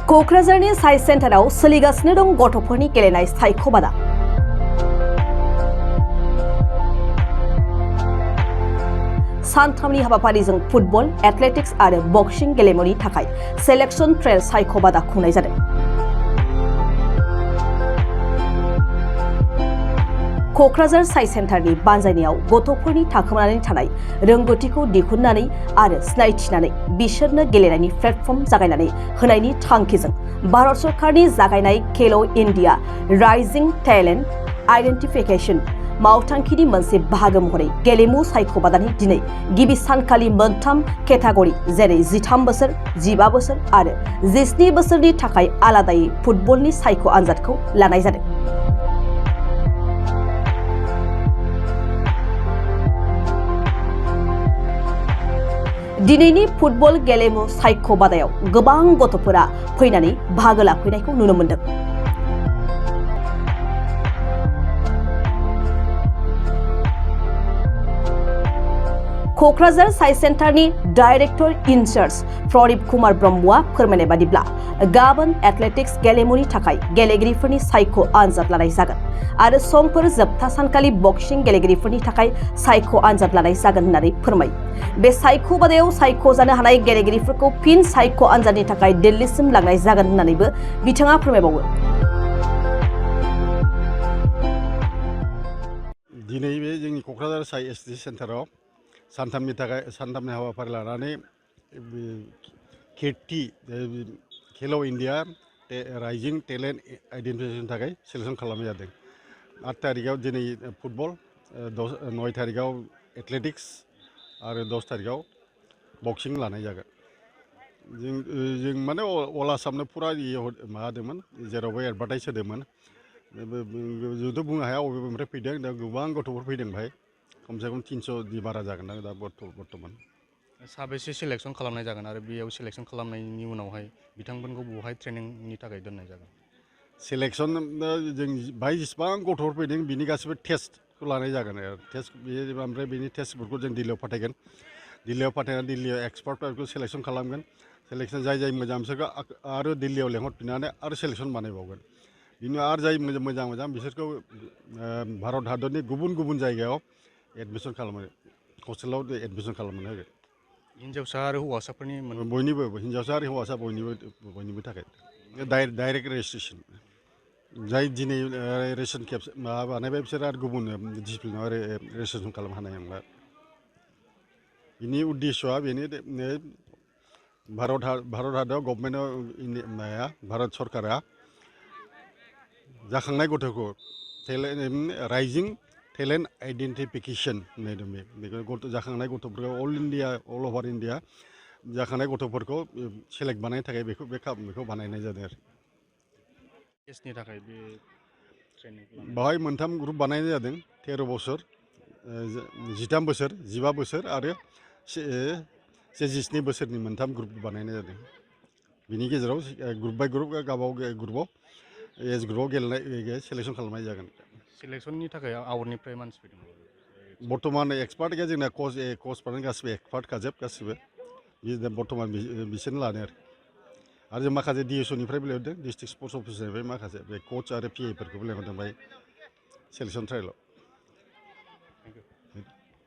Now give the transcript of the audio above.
क'क्राझारनि साइन्स सेन्टाराव सोलिगासिनो दं गथ'फोरनि गेलेनाय सायख'बादा। सानथामनि हाबाफारिजों फुटबल, एथलेटिक्स आरो बक्सिं गेलेमुनि थाखाय सेलेक्शन ट्रेल सायख'बादा खुंनाय जादों। क'क्राझार साइन्स सेन्टारनि बानजायनायाव गथ'फोरनि थाखोमानानै थानाय रोंगौथिखौ दिहुननानै आरो सिनायथिनानै बिसोरनो गेलेनायनि प्लेटफर्म जागायनानै होनायनि थांखिजों भारत सरकारनि जागायनाय खेल' इन्डिया राइजिं टेलेन्ट आइडेन्टिफिकेशन मावथांखिनि मोनसे बाहागो महरै गेलेमु सायख'बादानि दिनै गिबि सानखालि मोनथाम केटेगरि जेरै 13 बोसोर, 15 बोसोर आरो 17 बोसोरनि थाखाय आलादायै फुटबलनि सायख' आनजादखौ लानाय जादों। दिनैनि फुटबल गेलेमु सायख'बादायाव गोबां गथ'फोरा फैनानै बाहागो लाफैनायखौ नुनो मोन्दों। क'क्राझार साइन्स सेन्टारनि डाइरेक्टर इनचार्ज प्रदीप कुमार ब्रह्मआ फोरमायनाय बादिब्ला गाबोन एथलेटिक्स गेलेमुनि थाखाय गेलेगिरिफोरनि सायख' आनजाद लानाय जागोन आरो समफोर जोबथा सानखालि बक्सिं गेलेगिरिफोरनि थाखाय सायख' आनजाद लानाय जागोन होननानै फोरमायो। बे सायख'बादायाव सायख'जानो हानाय गेलेगिरिफोरखौ फिन सायख' आनजादनि थाखाय दिल्लीसिम लांनाय जागोन होननानैबो बिथाङा फोरमायबावो। दिनै बे जोंनि क'क्राझार साइन्स सेन्टाराव सानथामनि हाबाफारि लानानै केटि खेल' इन्डिया राइजिं टेलेन्ट आइडेन्टिफिकेशननि थाखाय सेलेक्शन खालामनाय जादों। 8 तारिखआव दिनै फुटबल, 9 तारिखआव एथलेटिक्स आरो 10 तारिखआव बक्सिं लानाय जागोन। जों माने अल आसामनो फुरा माबादोंमोन, जेरावबो एडभार्टाइज होदोंमोन। जुदि बुंनो हाया अबेनिफ्राय फैदों, दा गोबां गथ'फोर फैदों बेहाय खमसे खम 300नि बारा जागोन दा बर्थमान। साबेसे सेलेक्शन खालामनाय जागोन आरो बेयाव सेलेक्शन खालामनायनि उनावहाय बिथांमोनखौ बहाय ट्रेनिंनि थाखाय दोननाय जागोन? सेलेक्शन जों बाहाय जेसेबां गथ'फोर फैदों बिनि गासिबो टेस्टखौ लानाय जागोन। टेस्ट ओमफ्राय बिनि टेस्टफोरखौ जों दिल्लीयाव फाथायगोन। दिल्लीयाव फाथायनानै दिल्लीयाव एक्सपार्टफोरखौ सेलेक्शन खालामगोन। सेलेक्शन जाय मोजां बिसोरखौ आरो दिल्लीयाव लेंहरफिननानै आरो सेलेक्शन बानायबावगोन। बिनि उनाव आरो जाय मोजां बिसोरखौ भारत हादरनि गुबुन जायगायाव एडमिसन खालामो, हस्टेलाव एडमिसन खालामनो होगोन। हिन्जावसा आरो हौवासाफोरनि बयनिबो, हिन्जावसा आरो हौवासा बयनिबो थाखाय डाइरेक्ट रेजिस्ट्रेसन। जाय दिनै रेजिस्ट्रेसन माबा बानायबाय बिसोर आरो गुबुन डिसिप्लिनाव रेजिस्ट्रेसन खालामनो हानाय नंला। बिनि उद्देश्यआ बेनो, भारत हादराव गभर्नमेन्टआव भारत सरकारा जाखांनाय गथ'खौ राइजिं टेलेन्ट आइडेन्टिफिकेशन होननाय दं। बेखौ जाखांनाय गथ'फोरखौ अल अभार इन्डिया जाखांनाय गथ'फोरखौ सेलेक्ट बानायनो थाखाय बेखौ बानायनाय जादों आरो। केसनि थाखाय बे ट्रेनिं बेवहाय मोनथाम ग्रुप बानायनाय जादों। 13 बोसोर, 13 बोसोर, 15 बोसोर आरो 17 बोसोरनि मोनथाम ग्रुप बानायनाय जादों। बिनि गेजेराव ग्रुप बाय ग्रुप गावबागाव ग्रुपाव एज ग्रुपाव गेलेनाय सेलेक्शन खालामनाय जागोन। सेलेक्शननि थाखाय आउटनिफ्राय मानसि फैदों? बर्थमान एक्सपार्ट गैया जोंना, कचफ्रानो गासिबो एक्सपार्टखाजोब गासिबो। बर्थमान बिसोरनो लादों आरो जों माखासे DSOनिफ्रायबो लिंहरदों, डिस्ट्रिक्ट स्पर्ट्स अफिसारनिफ्राय माखासे बे कच आरो PA फोरखौबो लिंहरदों बाय सेलेक्शन ट्रायेलाव।